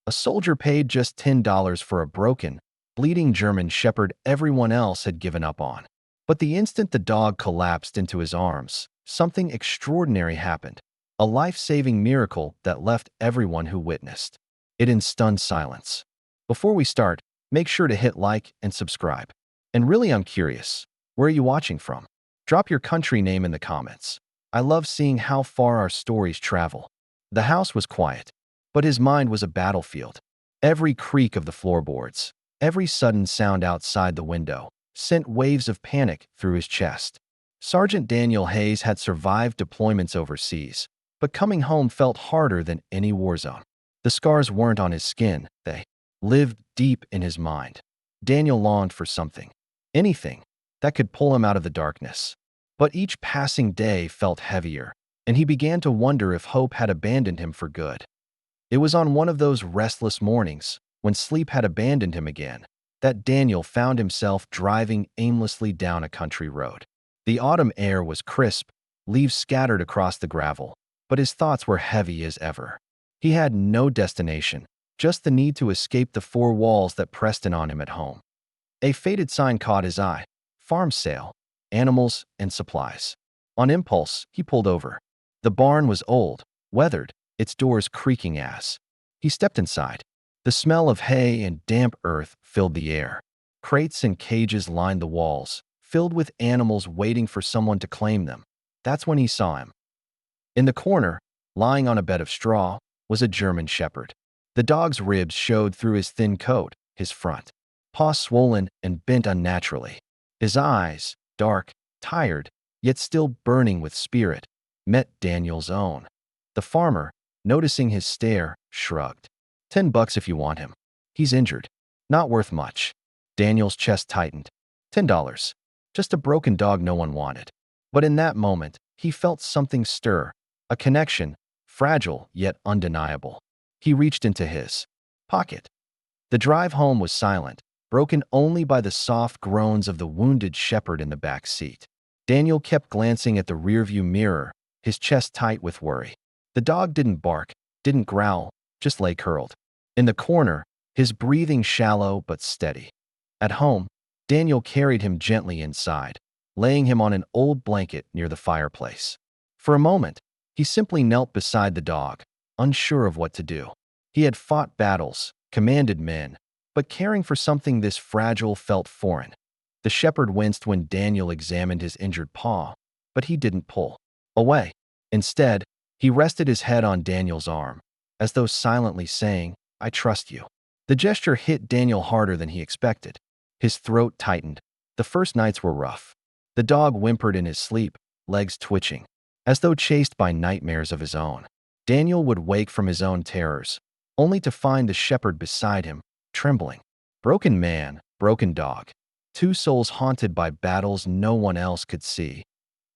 A soldier paid just $10 for a broken, bleeding German shepherd everyone else had given up on. But the instant the dog collapsed into his arms, something extraordinary happened. A life-saving miracle that left everyone who witnessed it in stunned silence. Before we start, make sure to hit like and subscribe. And really, I'm curious, where are you watching from? Drop your country name in the comments. I love seeing how far our stories travel. The house was quiet, but his mind was a battlefield. Every creak of the floorboards, every sudden sound outside the window, sent waves of panic through his chest. Sergeant Daniel Hayes had survived deployments overseas, but coming home felt harder than any war zone. The scars weren't on his skin, they lived deep in his mind. Daniel longed for something, anything, that could pull him out of the darkness. But each passing day felt heavier, and he began to wonder if hope had abandoned him for good. It was on one of those restless mornings, when sleep had abandoned him again, that Daniel found himself driving aimlessly down a country road. The autumn air was crisp, leaves scattered across the gravel, but his thoughts were heavy as ever. He had no destination, just the need to escape the four walls that pressed in on him at home. A faded sign caught his eye: farm sale, animals and supplies. On impulse, he pulled over. The barn was old, weathered, its doors creaking as he stepped inside. The smell of hay and damp earth filled the air. Crates and cages lined the walls, filled with animals waiting for someone to claim them. That's when he saw him. In the corner, lying on a bed of straw, was a German shepherd. The dog's ribs showed through his thin coat, his front paw swollen and bent unnaturally. His eyes, dark, tired, yet still burning with spirit, met Daniel's own. The farmer, noticing his stare, shrugged. $10 if you want him. He's injured. Not worth much. Daniel's chest tightened. $10. Just a broken dog no one wanted. But in that moment, he felt something stir, a connection, fragile yet undeniable. He reached into his pocket. The drive home was silent, broken only by the soft groans of the wounded shepherd in the back seat. Daniel kept glancing at the rearview mirror, his chest tight with worry. The dog didn't bark, didn't growl, just lay curled. In the corner, his breathing shallow but steady. At home, Daniel carried him gently inside, laying him on an old blanket near the fireplace. For a moment, he simply knelt beside the dog, unsure of what to do. He had fought battles, commanded men, but caring for something this fragile felt foreign. The shepherd winced when Daniel examined his injured paw, but he didn't pull away. Instead, he rested his head on Daniel's arm, as though silently saying, "I trust you." The gesture hit Daniel harder than he expected. His throat tightened. The first nights were rough. The dog whimpered in his sleep, legs twitching, as though chased by nightmares of his own. Daniel would wake from his own terrors, only to find the shepherd beside him, trembling. Broken man, broken dog. Two souls haunted by battles no one else could see.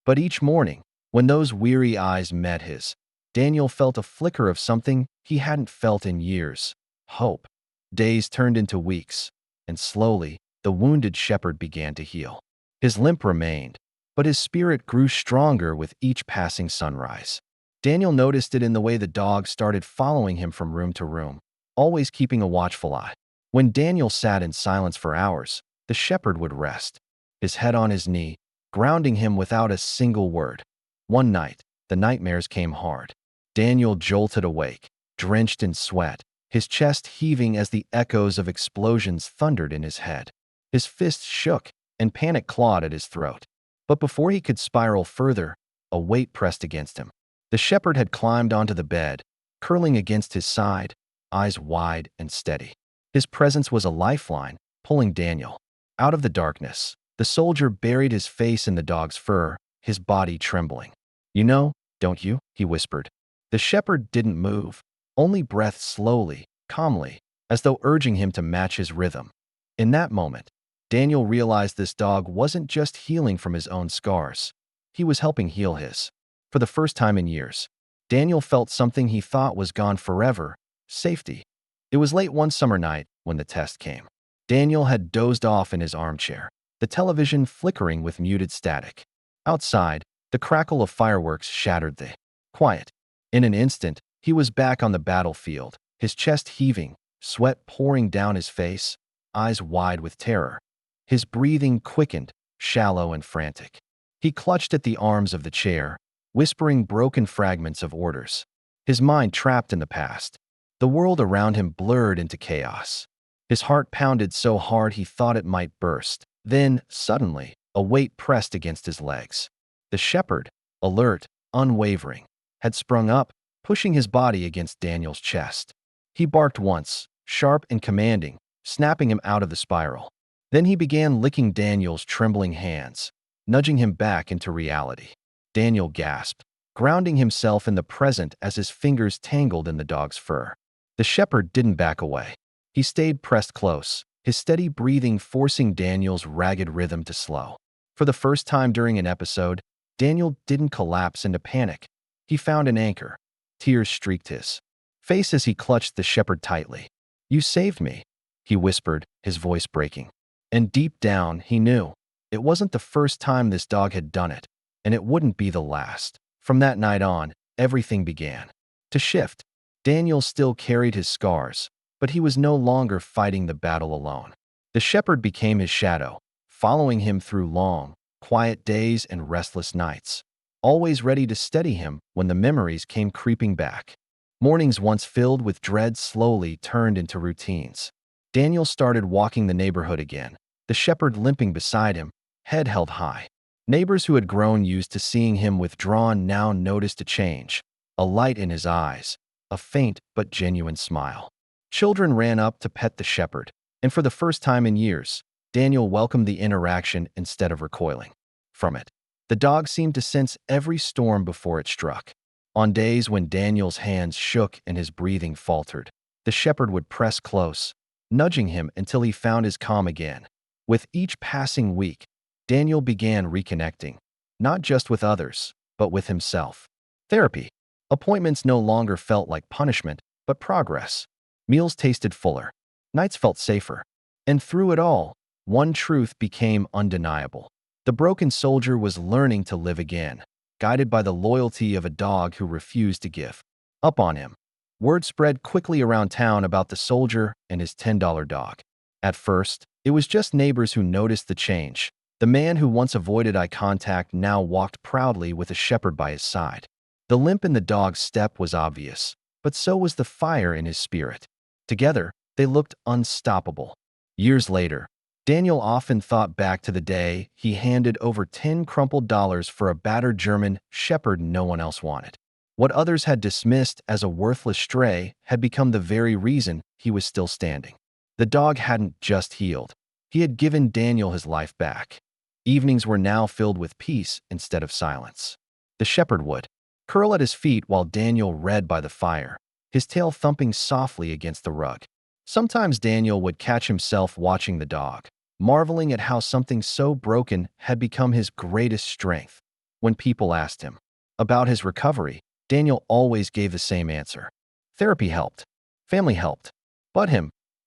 But each morning, when those weary eyes met his, Daniel felt a flicker of something he hadn't felt in years: hope. Days turned into weeks, and slowly, the wounded shepherd began to heal. His limp remained, but his spirit grew stronger with each passing sunrise. Daniel noticed it in the way the dog started following him from room to room, always keeping a watchful eye. When Daniel sat in silence for hours, the shepherd would rest, his head on his knee, grounding him without a single word. One night, the nightmares came hard. Daniel jolted awake, drenched in sweat, his chest heaving as the echoes of explosions thundered in his head. His fists shook, and panic clawed at his throat. But before he could spiral further, a weight pressed against him. The shepherd had climbed onto the bed, curling against his side, eyes wide and steady. His presence was a lifeline, pulling Daniel out of the darkness. The soldier buried his face in the dog's fur, his body trembling. "You know, don't you?" he whispered. The shepherd didn't move, only breathed slowly, calmly, as though urging him to match his rhythm. In that moment, Daniel realized this dog wasn't just healing from his own scars. He was helping heal his. For the first time in years, Daniel felt something he thought was gone forever: safety. It was late one summer night when the test came. Daniel had dozed off in his armchair, the television flickering with muted static. Outside, the crackle of fireworks shattered the quiet. In an instant, he was back on the battlefield, his chest heaving, sweat pouring down his face, eyes wide with terror. His breathing quickened, shallow and frantic. He clutched at the arms of the chair, whispering broken fragments of orders. His mind trapped in the past. The world around him blurred into chaos. His heart pounded so hard he thought it might burst. Then, suddenly, a weight pressed against his legs. The shepherd, alert, unwavering, had sprung up, pushing his body against Daniel's chest. He barked once, sharp and commanding, snapping him out of the spiral. Then he began licking Daniel's trembling hands, nudging him back into reality. Daniel gasped, grounding himself in the present as his fingers tangled in the dog's fur. The shepherd didn't back away. He stayed pressed close, his steady breathing forcing Daniel's ragged rhythm to slow. For the first time during an episode, Daniel didn't collapse into panic. He found an anchor. Tears streaked his face as he clutched the shepherd tightly. "You saved me," he whispered, his voice breaking. And deep down, he knew it wasn't the first time this dog had done it, and it wouldn't be the last. From that night on, everything began to shift. Daniel still carried his scars, but he was no longer fighting the battle alone. The shepherd became his shadow, following him through long, quiet days and restless nights, always ready to steady him when the memories came creeping back. Mornings once filled with dread slowly turned into routines. Daniel started walking the neighborhood again, the shepherd limping beside him, head held high. Neighbors who had grown used to seeing him withdrawn now noticed a change, a light in his eyes, a faint but genuine smile. Children ran up to pet the shepherd, and for the first time in years, Daniel welcomed the interaction instead of recoiling from it. The dog seemed to sense every storm before it struck. On days when Daniel's hands shook and his breathing faltered, the shepherd would press close, nudging him until he found his calm again. With each passing week, Daniel began reconnecting, not just with others, but with himself. Therapy. Appointments no longer felt like punishment, but progress. Meals tasted fuller. Nights felt safer. And through it all, one truth became undeniable. The broken soldier was learning to live again, guided by the loyalty of a dog who refused to give up on him. Word spread quickly around town about the soldier and his $10 dog. At first, it was just neighbors who noticed the change. The man who once avoided eye contact now walked proudly with a shepherd by his side. The limp in the dog's step was obvious, but so was the fire in his spirit. Together, they looked unstoppable. Years later, Daniel often thought back to the day he handed over 10 crumpled dollars for a battered German shepherd no one else wanted. What others had dismissed as a worthless stray had become the very reason he was still standing. The dog hadn't just healed. He had given Daniel his life back. Evenings were now filled with peace instead of silence. The shepherd would curl at his feet while Daniel read by the fire, his tail thumping softly against the rug. Sometimes Daniel would catch himself watching the dog, marveling at how something so broken had become his greatest strength. When people asked him about his recovery, Daniel always gave the same answer. Therapy helped. Family helped. But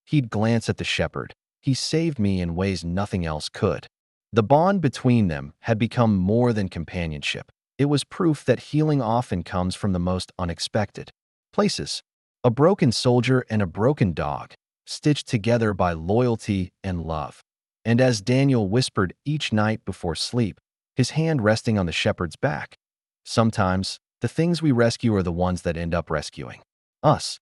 he'd glance at the shepherd. He saved me in ways nothing else could. The bond between them had become more than companionship. It was proof that healing often comes from the most unexpected places. A broken soldier and a broken dog, stitched together by loyalty and love. And as Daniel whispered each night before sleep, his hand resting on the shepherd's back, sometimes the things we rescue are the ones that end up rescuing us.